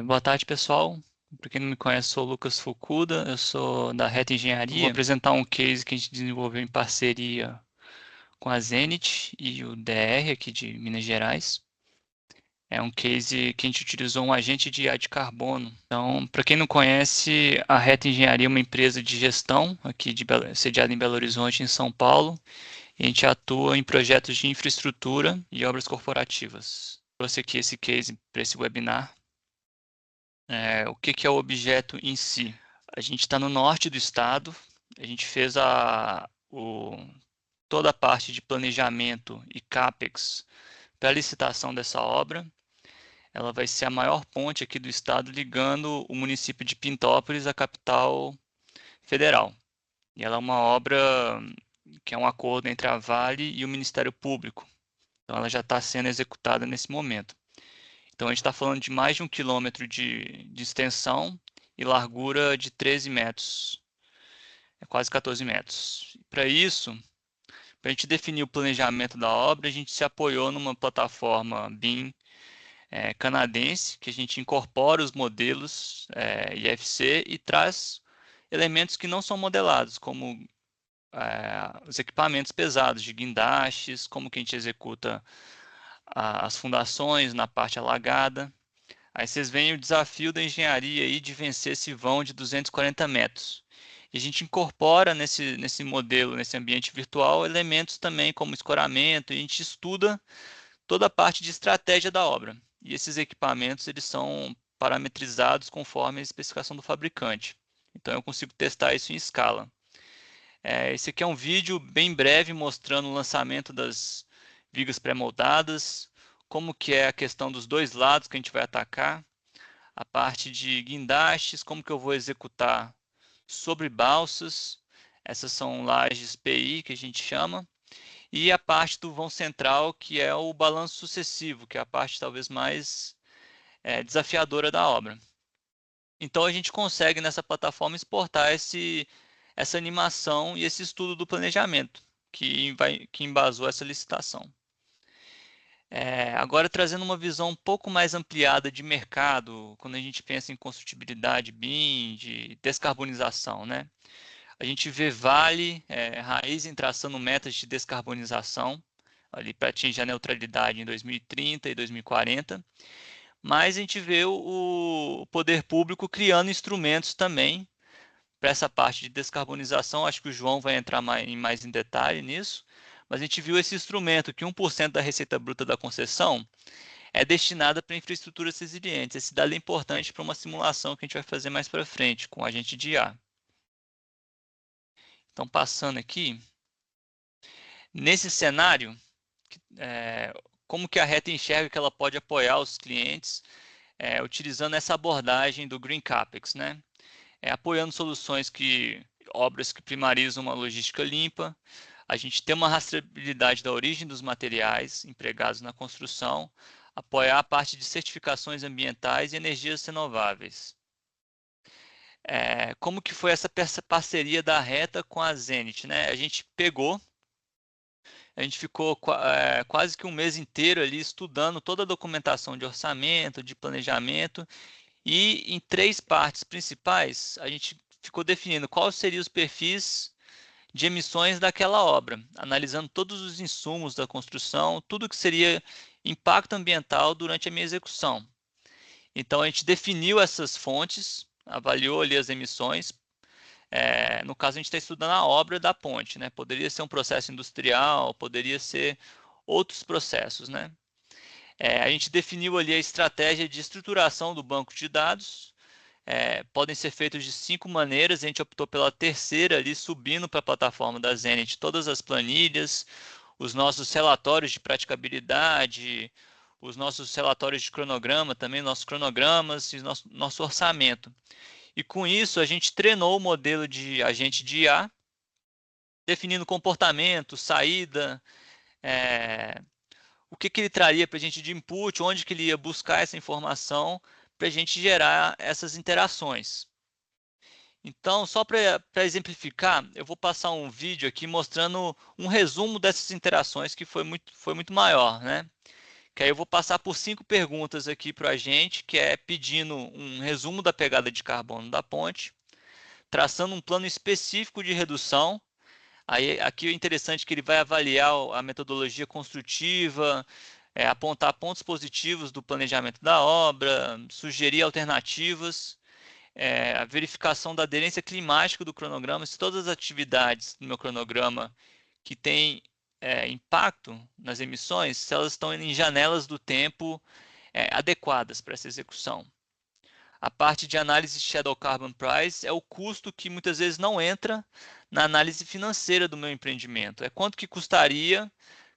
Boa tarde, pessoal. Para quem não me conhece, sou o Lucas Fukuda, eu sou da Reta Engenharia. Vou apresentar um case que a gente desenvolveu em parceria com a Zenit e o DR aqui de Minas Gerais. É um case que a gente utilizou um agente de IA de carbono. Então, para quem não conhece, a Reta Engenharia é uma empresa de gestão aqui sediada em Belo Horizonte, em São Paulo. E a gente atua em projetos de infraestrutura e obras corporativas. Trouxe aqui esse case para esse webinar. O que que é o objeto em si? A gente está no norte do estado, a gente fez toda a parte de planejamento e CAPEX para a licitação dessa obra. Ela vai ser a maior ponte aqui do estado ligando o município de Pintópolis à capital federal. E ela é uma obra que é um acordo entre a Vale e o Ministério Público. Então ela já está sendo executada nesse momento. Então a gente está falando de mais de 1 quilômetro de extensão e largura de 13 metros, é quase 14 metros. Para isso, para a gente definir o planejamento da obra, a gente se apoiou numa plataforma BIM canadense, que a gente incorpora os modelos IFC e traz elementos que não são modelados, como os equipamentos pesados de guindastes, como que a gente executa as fundações na parte alagada. Aí vocês veem o desafio da engenharia aí de vencer esse vão de 240 metros. E a gente incorpora nesse modelo, nesse ambiente virtual, elementos também como escoramento, e a gente estuda toda a parte de estratégia da obra. E esses equipamentos eles são parametrizados conforme a especificação do fabricante. Então eu consigo testar isso em escala. Esse aqui é um vídeo bem breve mostrando o lançamento das vigas pré-moldadas, como que é a questão dos dois lados que a gente vai atacar, a parte de guindastes, como que eu vou executar sobre balsas, essas são lajes PI que a gente chama, e a parte do vão central, que é o balanço sucessivo, que é a parte talvez mais desafiadora da obra. Então a gente consegue nessa plataforma exportar essa animação e esse estudo do planejamento que embasou essa licitação. Agora trazendo uma visão um pouco mais ampliada de mercado, quando a gente pensa em construtibilidade BIM, de descarbonização, né? A gente vê Vale, Raizen traçando metas de descarbonização, ali para atingir a neutralidade em 2030 e 2040, mas a gente vê o poder público criando instrumentos também para essa parte de descarbonização. Acho que o João vai entrar mais em detalhe nisso, mas a gente viu esse instrumento que 1% da receita bruta da concessão é destinada para infraestruturas resilientes. Esse dado é importante para uma simulação que a gente vai fazer mais para frente com o agente de IA. Então, passando aqui, nesse cenário, como que a Reta enxerga que ela pode apoiar os clientes utilizando essa abordagem do Green CAPEX, né? Apoiando obras que primarizam uma logística limpa, a gente tem uma rastreabilidade da origem dos materiais empregados na construção, apoiar a parte de certificações ambientais e energias renováveis. Como que foi essa parceria da Reta com a Zenit, né? A gente ficou quase que um mês inteiro ali estudando toda a documentação de orçamento, de planejamento, e em 3 partes principais a gente ficou definindo quais seriam os perfis de emissões daquela obra, analisando todos os insumos da construção, tudo que seria impacto ambiental durante a minha execução. Então a gente definiu essas fontes, avaliou ali as emissões. No caso, a gente está estudando a obra da ponte, né? Poderia ser um processo industrial, poderia ser outros processos, né? A gente definiu ali a estratégia de estruturação do banco de dados. Podem ser feitos de 5 maneiras, a gente optou pela terceira ali, subindo para a plataforma da Zenit todas as planilhas, os nossos relatórios de praticabilidade, os nossos relatórios de cronograma também, nossos cronogramas e nosso orçamento. E com isso a gente treinou o modelo de agente de IA, definindo comportamento, saída, o que ele traria para a gente de input, onde que ele ia buscar essa informação para a gente gerar essas interações. Então, só para exemplificar, eu vou passar um vídeo aqui mostrando um resumo dessas interações que foi muito maior, né? que aí eu vou passar por 5 perguntas aqui para a gente, que é pedindo um resumo da pegada de carbono da ponte, traçando um plano específico de redução. Aí, aqui é interessante que ele vai avaliar a metodologia construtiva, apontar pontos positivos do planejamento da obra, sugerir alternativas, a verificação da aderência climática do cronograma, se todas as atividades do meu cronograma que têm impacto nas emissões, se elas estão em janelas do tempo adequadas para essa execução. A parte de análise de Shadow Carbon Price é o custo que muitas vezes não entra na análise financeira do meu empreendimento. É quanto que custaria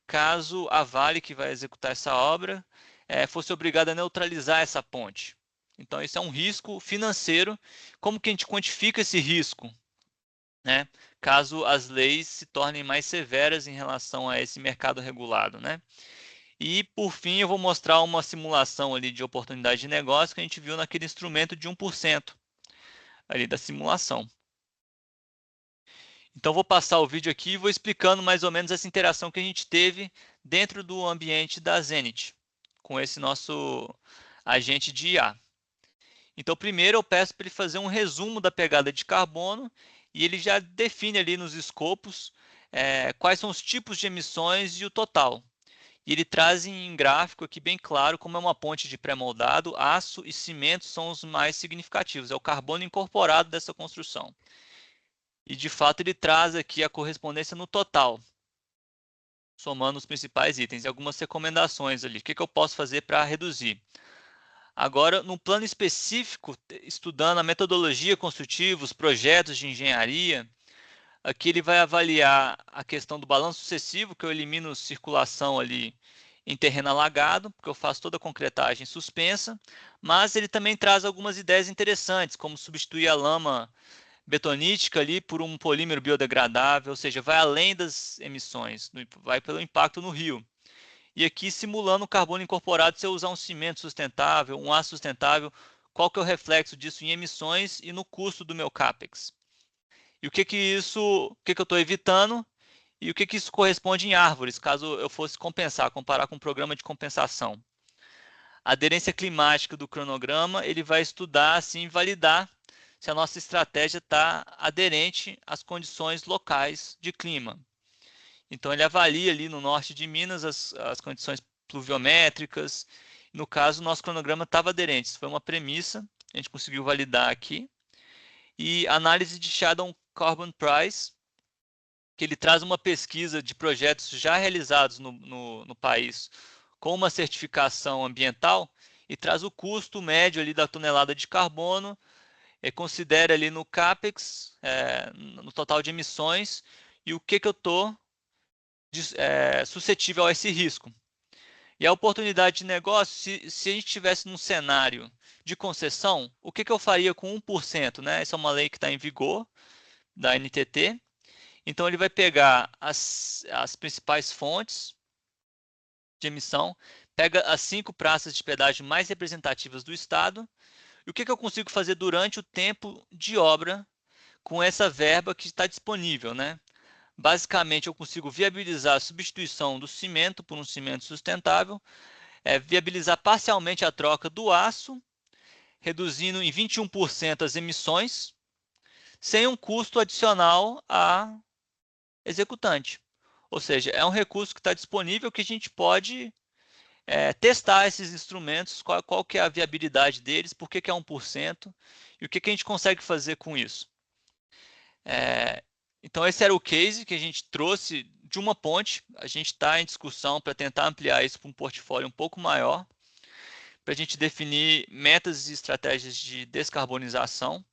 caso a Vale, que vai executar essa obra, fosse obrigada a neutralizar essa ponte. Então, isso é um risco financeiro. Como que a gente quantifica esse risco, né? Caso as leis se tornem mais severas em relação a esse mercado regulado, né? E, por fim, eu vou mostrar uma simulação ali de oportunidade de negócio que a gente viu naquele instrumento de 1% ali da simulação. Então, vou passar o vídeo aqui e vou explicando mais ou menos essa interação que a gente teve dentro do ambiente da Zenit, com esse nosso agente de IA. Então, primeiro eu peço para ele fazer um resumo da pegada de carbono e ele já define ali nos escopos quais são os tipos de emissões e o total. E ele traz em gráfico aqui bem claro como é uma ponte de pré-moldado, aço e cimento são os mais significativos, é o carbono incorporado dessa construção. E de fato ele traz aqui a correspondência no total, somando os principais itens e algumas recomendações ali. O que eu posso fazer para reduzir? Agora, no plano específico, estudando a metodologia construtiva, os projetos de engenharia, aqui ele vai avaliar a questão do balanço sucessivo, que eu elimino circulação ali em terreno alagado, porque eu faço toda a concretagem suspensa, mas ele também traz algumas ideias interessantes, como substituir a lama betonítica ali por um polímero biodegradável, ou seja, vai além das emissões, vai pelo impacto no rio. E aqui simulando o carbono incorporado, se eu usar um cimento sustentável, um aço sustentável, qual que é o reflexo disso em emissões e no custo do meu CAPEX? E o que eu estou evitando e o que isso corresponde em árvores, caso eu fosse compensar, comparar com um programa de compensação. A aderência climática do cronograma, ele vai estudar, assim, validar se a nossa estratégia está aderente às condições locais de clima. Então, ele avalia ali no norte de Minas as condições pluviométricas. No caso, o nosso cronograma estava aderente. Isso foi uma premissa, a gente conseguiu validar aqui. E análise de Shadow Carbon Price, que ele traz uma pesquisa de projetos já realizados no país com uma certificação ambiental e traz o custo médio ali da tonelada de carbono, considera ali no CAPEX, no total de emissões, e o que eu estou suscetível a esse risco. E a oportunidade de negócio, se a gente estivesse num cenário de concessão, o que eu faria com 1%? Né? Essa é uma lei que está em vigor, da NTT. Então, ele vai pegar as principais fontes de emissão, pega as 5 praças de pedágio mais representativas do estado, e o que eu consigo fazer durante o tempo de obra com essa verba que está disponível, né? Basicamente, eu consigo viabilizar a substituição do cimento por um cimento sustentável, viabilizar parcialmente a troca do aço, reduzindo em 21% as emissões, sem um custo adicional a executante. Ou seja, é um recurso que está disponível que a gente pode testar esses instrumentos, qual que é a viabilidade deles, por que é 1%, e o que a gente consegue fazer com isso. Então, esse era o case que a gente trouxe de uma ponte. A gente está em discussão para tentar ampliar isso para um portfólio um pouco maior, para a gente definir metas e estratégias de descarbonização.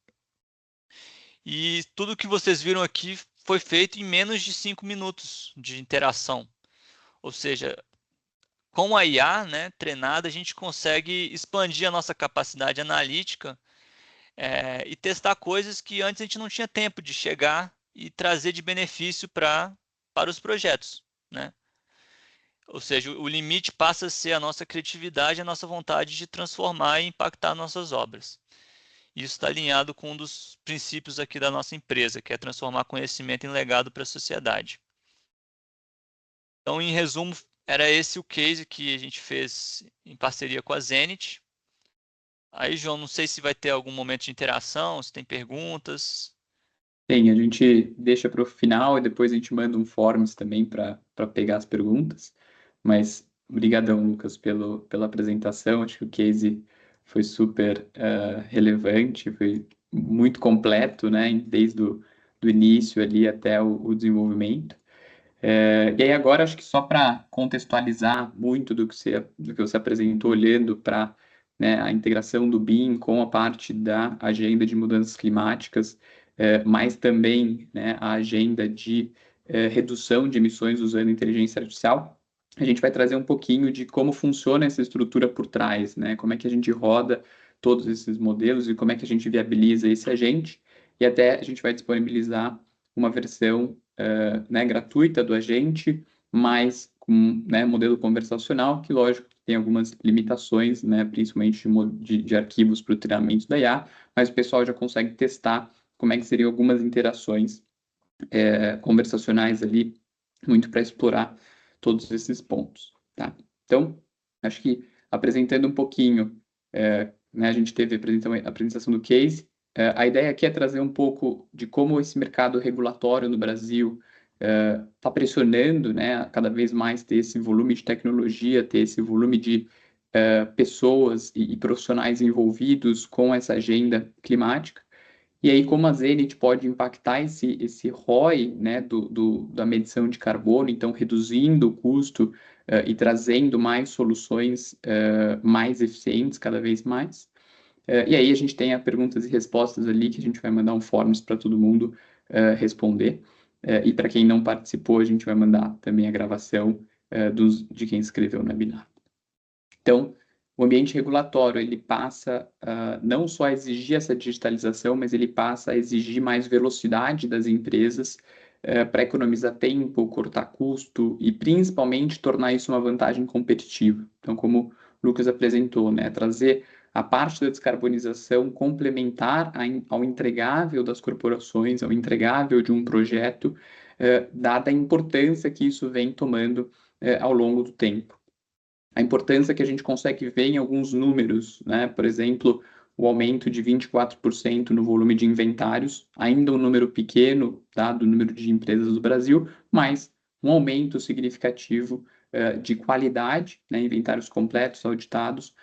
E tudo que vocês viram aqui foi feito em menos de 5 minutos de interação. Ou seja, com a IA, né, treinada, a gente consegue expandir a nossa capacidade analítica e testar coisas que antes a gente não tinha tempo de chegar e trazer de benefício para os projetos, né? Ou seja, o limite passa a ser a nossa criatividade, a nossa vontade de transformar e impactar nossas obras. Isso está alinhado com um dos princípios aqui da nossa empresa, que é transformar conhecimento em legado para a sociedade. Então, em resumo, Era esse o case que a gente fez em parceria com a Zenit. Aí, João, não sei se vai ter algum momento de interação, se tem perguntas. Tem, a gente deixa para o final e depois a gente manda um forms também para pegar as perguntas. Mas obrigadão, Lucas, pela apresentação. Acho que o case foi super relevante, foi muito completo, né? Desde do início ali até o desenvolvimento. E aí agora acho que só para contextualizar muito do que você apresentou, olhando para, né, a integração do BIM com a parte da agenda de mudanças climáticas, mas também, né, a agenda de redução de emissões usando inteligência artificial, a gente vai trazer um pouquinho de como funciona essa estrutura por trás, né, como é que a gente roda todos esses modelos e como é que a gente viabiliza esse agente, e até a gente vai disponibilizar uma versão né, gratuita do agente, mas com, né, modelo conversacional, que lógico tem algumas limitações, né, principalmente de arquivos para o treinamento da IA, mas o pessoal já consegue testar como é que seriam algumas interações conversacionais ali, muito para explorar todos esses pontos, tá? Então, acho que apresentando um pouquinho, né, a gente teve a apresentação do case, a ideia aqui é trazer um pouco de como esse mercado regulatório no Brasil está pressionando, né, cada vez mais ter esse volume de tecnologia, ter esse volume de pessoas e profissionais envolvidos com essa agenda climática. E aí, como a Zenit pode impactar esse ROI, né, da medição de carbono, então reduzindo o custo e trazendo mais soluções mais eficientes cada vez mais. E aí a gente tem a perguntas e respostas ali, que a gente vai mandar um forms para todo mundo responder. E para quem não participou, a gente vai mandar também a gravação de quem escreveu no webinar. Então, o ambiente regulatório, ele passa não só a exigir essa digitalização, mas ele passa a exigir mais velocidade das empresas para economizar tempo, cortar custo e principalmente tornar isso uma vantagem competitiva. Então, como o Lucas apresentou, né, trazer a parte da descarbonização complementar ao entregável das corporações, ao entregável de um projeto, dada a importância que isso vem tomando ao longo do tempo. A importância que a gente consegue ver em alguns números, né? Por exemplo, o aumento de 24% no volume de inventários, ainda um número pequeno, dado o número de empresas do Brasil, mas um aumento significativo de qualidade, né? Inventários completos, auditados,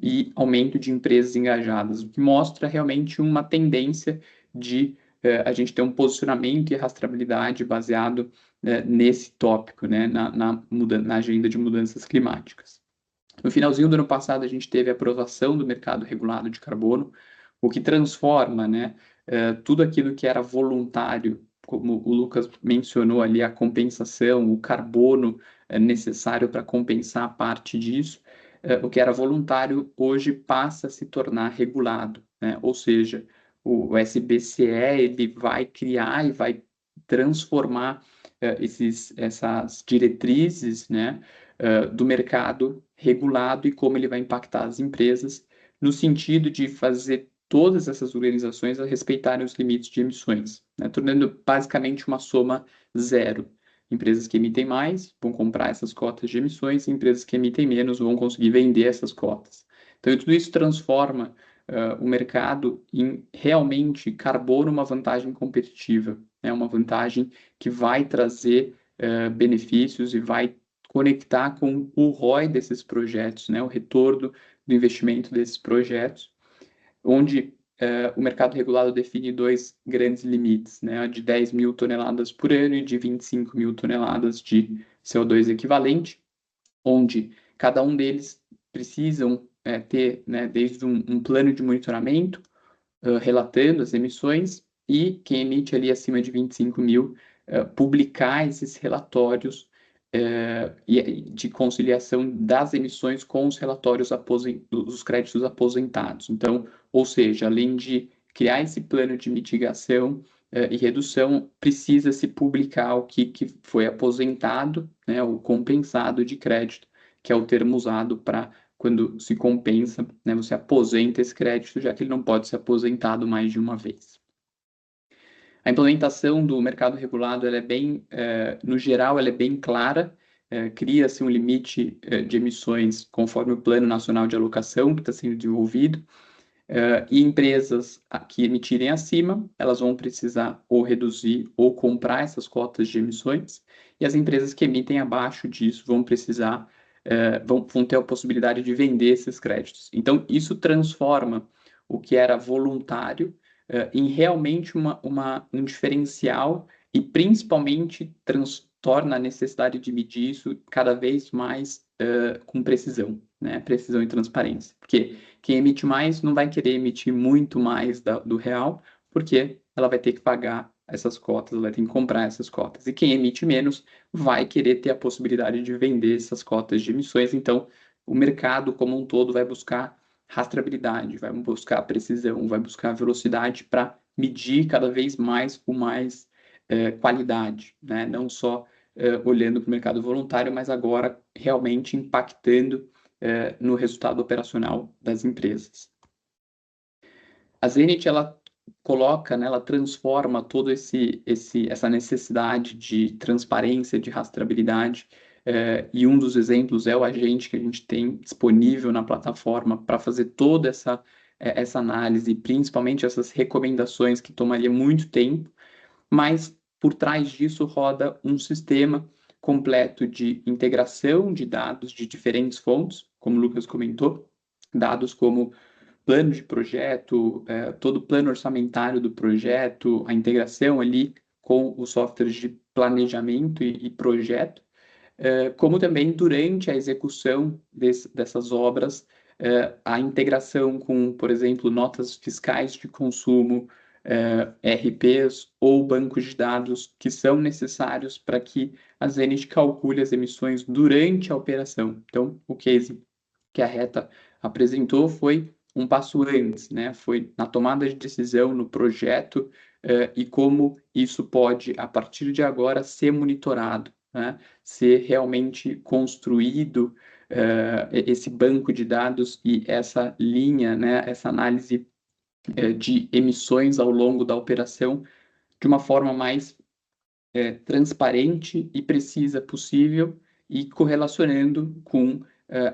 e aumento de empresas engajadas, o que mostra realmente uma tendência de a gente ter um posicionamento e rastreabilidade baseado nesse tópico, né? Na agenda de mudanças climáticas. No finalzinho do ano passado, a gente teve a aprovação do mercado regulado de carbono, o que transforma, né, tudo aquilo que era voluntário, como o Lucas mencionou ali, a compensação, o carbono necessário para compensar parte disso, o que era voluntário hoje passa a se tornar regulado, né? Ou seja, o SBCE ele vai criar e vai transformar essas diretrizes, né, do mercado regulado e como ele vai impactar as empresas, no sentido de fazer todas essas organizações a respeitarem os limites de emissões, né, tornando basicamente uma soma zero. Empresas que emitem mais vão comprar essas cotas de emissões, e empresas que emitem menos vão conseguir vender essas cotas. Então, tudo isso transforma o mercado em realmente carbono uma vantagem competitiva, né, uma vantagem que vai trazer benefícios e vai conectar com o ROI desses projetos, né, o retorno do investimento desses projetos, onde o mercado regulado define dois grandes limites, né, de 10 mil toneladas por ano e de 25 mil toneladas de CO2 equivalente, onde cada um deles precisam ter, né, desde um plano de monitoramento, relatando as emissões, e quem emite ali acima de 25 mil, publicar esses relatórios de conciliação das emissões com os relatórios dos créditos aposentados. Então, ou seja, além de criar esse plano de mitigação e redução, precisa se publicar o que foi aposentado, né, o compensado de crédito, que é o termo usado para quando se compensa, né, você aposenta esse crédito, já que ele não pode ser aposentado mais de uma vez. A implementação do mercado regulado, ela é bem, no geral, ela é bem clara, cria-se um limite de emissões conforme o Plano Nacional de Alocação que está sendo desenvolvido, e empresas que emitirem acima, elas vão precisar ou reduzir ou comprar essas cotas de emissões, e as empresas que emitem abaixo disso vão precisar, vão ter a possibilidade de vender esses créditos. Então, isso transforma o que era voluntário em realmente um diferencial e, principalmente, torna a necessidade de medir isso cada vez mais com precisão, né? Precisão e transparência. Porque quem emite mais não vai querer emitir muito mais do real, porque ela vai ter que pagar essas cotas, ela vai ter que comprar essas cotas. E quem emite menos vai querer ter a possibilidade de vender essas cotas de emissões. Então, o mercado como um todo vai buscar rastreabilidade, vai buscar precisão, vai buscar velocidade para medir cada vez mais com mais qualidade, né? Não só olhando para o mercado voluntário, mas agora realmente impactando no resultado operacional das empresas. A Zenit, ela coloca, né, ela transforma toda essa necessidade de transparência, de rastreabilidade, e um dos exemplos é o agente que a gente tem disponível na plataforma para fazer toda essa análise, principalmente essas recomendações que tomaria muito tempo, mas por trás disso roda um sistema completo de integração de dados de diferentes fontes, como o Lucas comentou, dados como plano de projeto, todo o plano orçamentário do projeto, a integração ali com os softwares de planejamento e projeto, como também durante a execução dessas obras, a integração com, por exemplo, notas fiscais de consumo, RPs ou bancos de dados que são necessários para que a Zenit calcule as emissões durante a operação. Então, o case que a Reta apresentou foi um passo antes, né? Foi na tomada de decisão, no projeto, e como isso pode, a partir de agora, ser monitorado, né? Ser realmente construído esse banco de dados e essa linha, né? Essa análise de emissões ao longo da operação de uma forma mais transparente e precisa possível e correlacionando com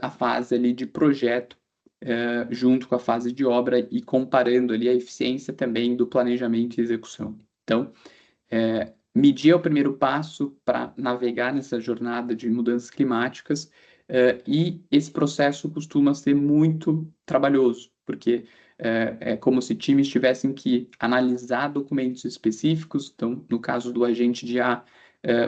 a fase ali de projeto junto com a fase de obra e comparando ali a eficiência também do planejamento e execução. Então, medir é o primeiro passo para navegar nessa jornada de mudanças climáticas, e esse processo costuma ser muito trabalhoso, porque é como se times tivessem que analisar documentos específicos. Então, no caso do agente de A,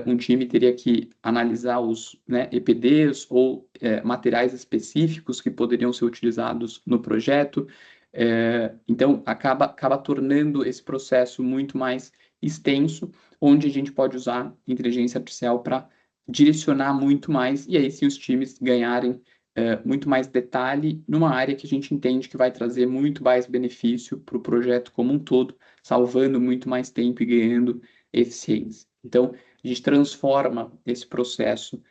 um time teria que analisar os, né, EPDs ou materiais específicos que poderiam ser utilizados no projeto. Então, acaba tornando esse processo muito mais extenso, onde a gente pode usar inteligência artificial para direcionar muito mais, e aí sim os times ganharem muito mais detalhe numa área que a gente entende que vai trazer muito mais benefício para o projeto como um todo, salvando muito mais tempo e ganhando eficiência. Então, a gente transforma esse processo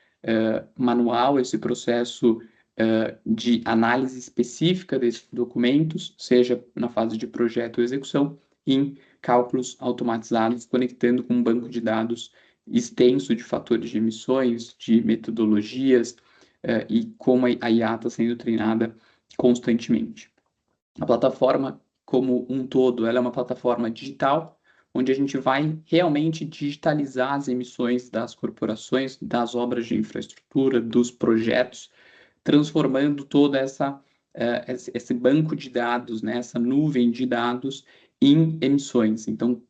manual, esse processo de análise específica desses documentos, seja na fase de projeto ou execução, em cálculos automatizados, conectando com um banco de dados extenso de fatores de emissões, de metodologias, e como a IA está sendo treinada constantemente. A plataforma, como um todo, ela é uma plataforma digital, onde a gente vai realmente digitalizar as emissões das corporações, das obras de infraestrutura, dos projetos, transformando toda esse banco de dados, né, essa nuvem de dados em emissões. Então,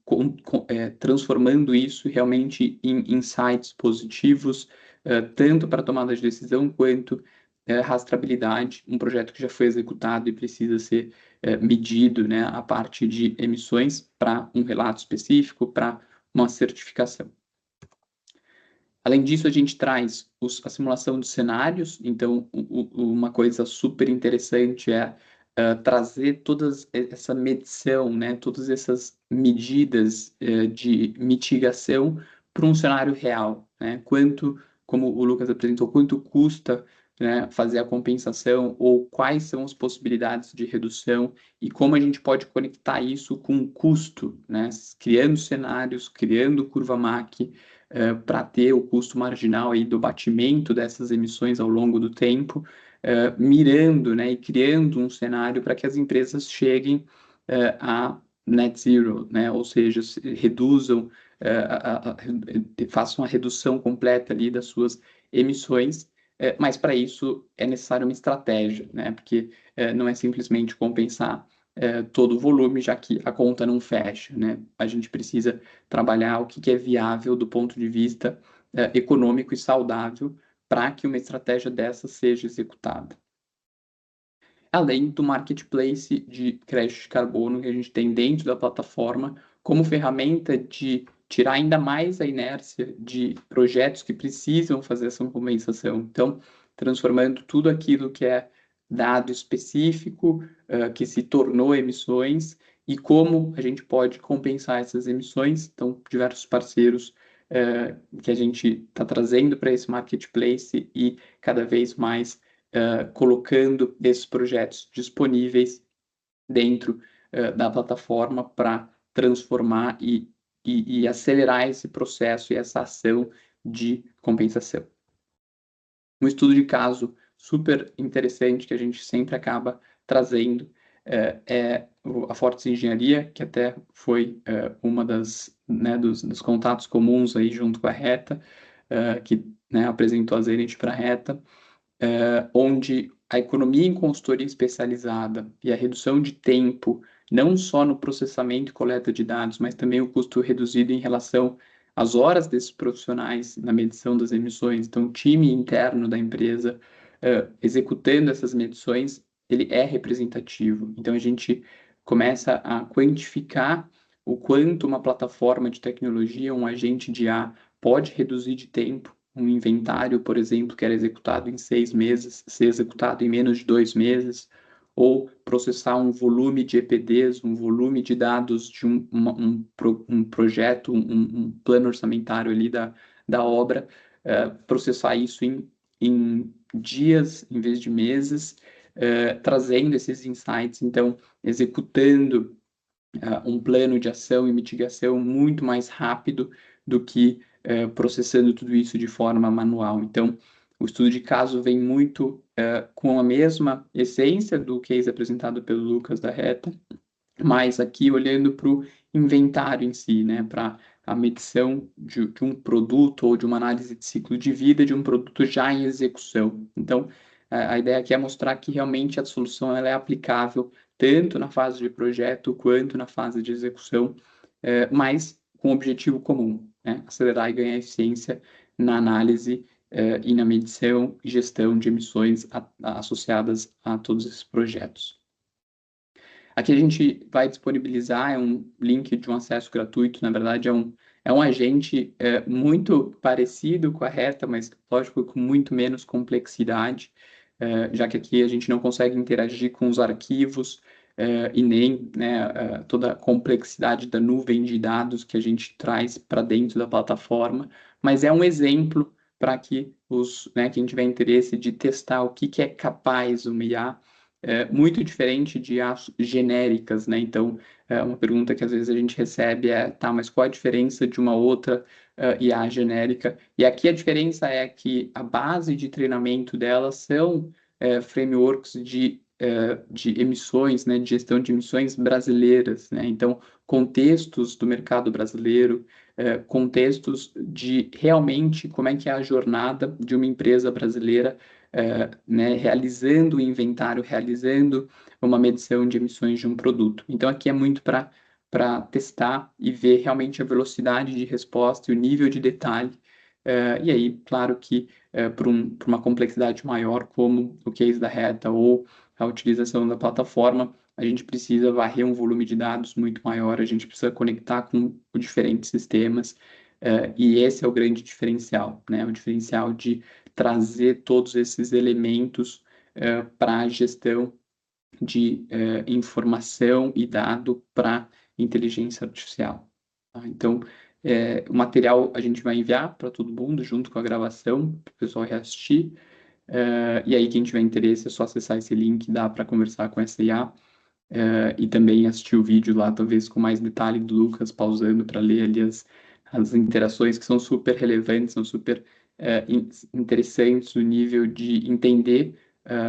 transformando isso realmente em insights positivos, tanto para tomada de decisão quanto rastreabilidade, um projeto que já foi executado e precisa ser medido, né, a parte de emissões para um relato específico, para uma certificação. Além disso, a gente traz a simulação de cenários. Então, uma coisa super interessante é trazer toda essa medição, né, todas essas medidas de mitigação para um cenário real, né? Como o Lucas apresentou, quanto custa, né, fazer a compensação, ou quais são as possibilidades de redução e como a gente pode conectar isso com o custo, né? Criando cenários, criando curva MAC, para ter o custo marginal aí do batimento dessas emissões ao longo do tempo, mirando, né, e criando um cenário para que as empresas cheguem a net zero, né, ou seja, reduzam, façam a redução completa ali das suas emissões, mas para isso é necessário uma estratégia, né, porque não é simplesmente compensar todo o volume, já que a conta não fecha, né? A gente precisa trabalhar o que é viável do ponto de vista econômico e saudável para que uma estratégia dessa seja executada. Além do marketplace de crédito de carbono que a gente tem dentro da plataforma, como ferramenta de tirar ainda mais a inércia de projetos que precisam fazer essa compensação. Então, transformando tudo aquilo que é dado específico, que se tornou emissões, e como a gente pode compensar essas emissões. Então, diversos parceiros que a gente está trazendo para esse marketplace e cada vez mais colocando esses projetos disponíveis dentro da plataforma para transformar e acelerar esse processo e essa ação de compensação. Um estudo de caso super interessante que a gente sempre acaba trazendo é a Fortes Engenharia, que até foi uma né, dos contatos comuns aí junto com a Reta, que né, apresentou a Zenit para a Reta, onde a economia em consultoria especializada e a redução de tempo, não só no processamento e coleta de dados, mas também o custo reduzido em relação às horas desses profissionais na medição das emissões. Então, o time interno da empresa executando essas medições, ele é representativo. Então, a gente começa a quantificar o quanto uma plataforma de tecnologia, um agente de IA, pode reduzir de tempo um inventário, por exemplo, que era executado em 6 meses, ser executado em menos de 2 meses, ou processar um volume de EPDs, um volume de dados de um projeto, um plano orçamentário ali da obra, processar isso em dias em vez de meses, trazendo esses insights, então, executando um plano de ação e mitigação muito mais rápido do que processando tudo isso de forma manual. Então, o estudo de caso vem muito com a mesma essência do case apresentado pelo Lucas da Reta, mas aqui olhando para o inventário em si, né, para a medição de um produto ou de uma análise de ciclo de vida de um produto já em execução. Então, a ideia aqui é mostrar que realmente a solução ela é aplicável tanto na fase de projeto quanto na fase de execução, mas com um objetivo comum, né, acelerar e ganhar eficiência na análise e na medição e gestão de emissões associadas a todos esses projetos. Aqui a gente vai disponibilizar um link de um acesso gratuito, na verdade é um agente muito parecido com a Reta, mas lógico com muito menos complexidade, já que aqui a gente não consegue interagir com os arquivos e nem né, toda a complexidade da nuvem de dados que a gente traz para dentro da plataforma, mas é um exemplo para que quem tiver interesse de testar o que é capaz uma IA, muito diferente de IAs genéricas, né? Então, uma pergunta que às vezes a gente recebe tá, mas qual a diferença de uma outra IA genérica? E aqui a diferença é que a base de treinamento delas são frameworks de emissões, né, de gestão de emissões brasileiras, né? Então, contextos do mercado brasileiro, contextos de realmente como é que é a jornada de uma empresa brasileira né, realizando o inventário, realizando uma medição de emissões de um produto. Então, aqui é muito para testar e ver realmente a velocidade de resposta e o nível de detalhe. E aí, claro que para uma complexidade maior, como o case da Reta ou a utilização da plataforma, a gente precisa varrer um volume de dados muito maior, a gente precisa conectar com diferentes sistemas, e esse é o grande diferencial, né? O diferencial de trazer todos esses elementos para a gestão de informação e dado para inteligência artificial. Tá? Então, o material a gente vai enviar para todo mundo junto com a gravação, para o pessoal reassistir. E aí, quem tiver interesse, é só acessar esse link, dá para conversar com essa IA. E também assistir o vídeo lá, talvez com mais detalhe do Lucas, pausando para ler ali as interações que são super relevantes, são super interessantes no nível de entender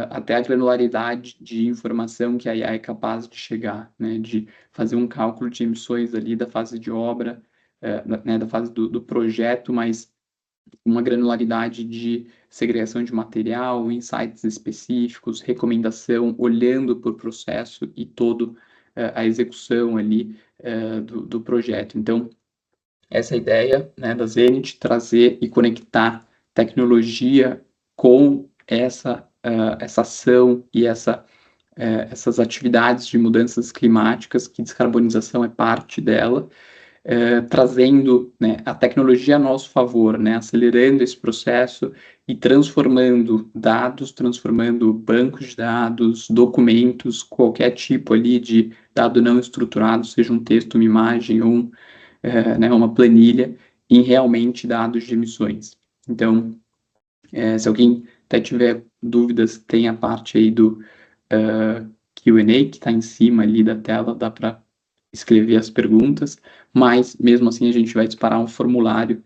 até a granularidade de informação que a IA é capaz de chegar, né, de fazer um cálculo de emissões ali da fase de obra, né, da fase do projeto, mas uma granularidade de segregação de material, insights específicos, recomendação, olhando por processo e todo a execução ali do projeto. Então, essa ideia, né, da Zenit trazer e conectar tecnologia com essa ação e essas atividades de mudanças climáticas, que descarbonização é parte dela, trazendo, né, a tecnologia a nosso favor, né, acelerando esse processo e transformando dados, transformando bancos de dados, documentos, qualquer tipo ali de dado não estruturado, seja um texto, uma imagem ou né, uma planilha, em realmente dados de emissões. Então, se alguém até tiver dúvidas, tem a parte aí do Q&A que está em cima ali da tela, dá para escrever as perguntas, mas mesmo assim a gente vai disparar um formulário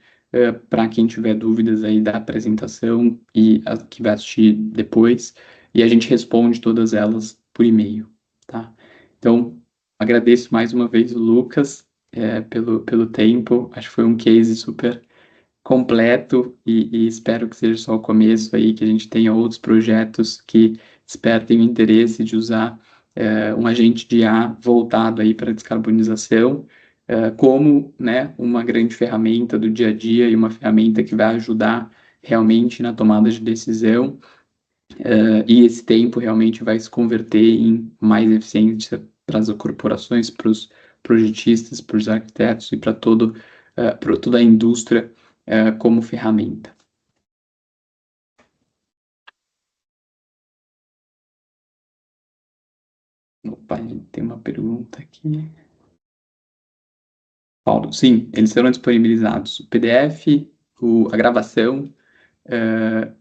para quem tiver dúvidas aí da apresentação e que vai assistir depois, e a gente responde todas elas por e-mail, tá? Então, agradeço mais uma vez o Lucas pelo tempo, acho que foi um case super completo e espero que seja só o começo aí, que a gente tenha outros projetos que despertem o interesse de usar um agente de IA voltado aí para a descarbonização, como, né, uma grande ferramenta do dia a dia e uma ferramenta que vai ajudar realmente na tomada de decisão, e esse tempo realmente vai se converter em mais eficiência para as corporações, para os projetistas, para os arquitetos e para toda a indústria como ferramenta. Opa, tem uma pergunta aqui. Paulo, sim, eles serão disponibilizados. O PDF, a gravação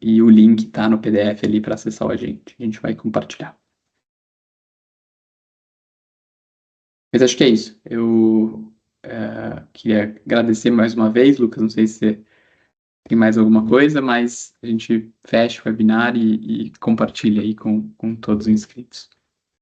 e o link está no PDF ali para acessar o agente. A gente vai compartilhar. Mas acho que é isso. Eu queria agradecer mais uma vez, Lucas. Não sei se você tem mais alguma coisa, mas a gente fecha o webinar e compartilha aí com todos os inscritos.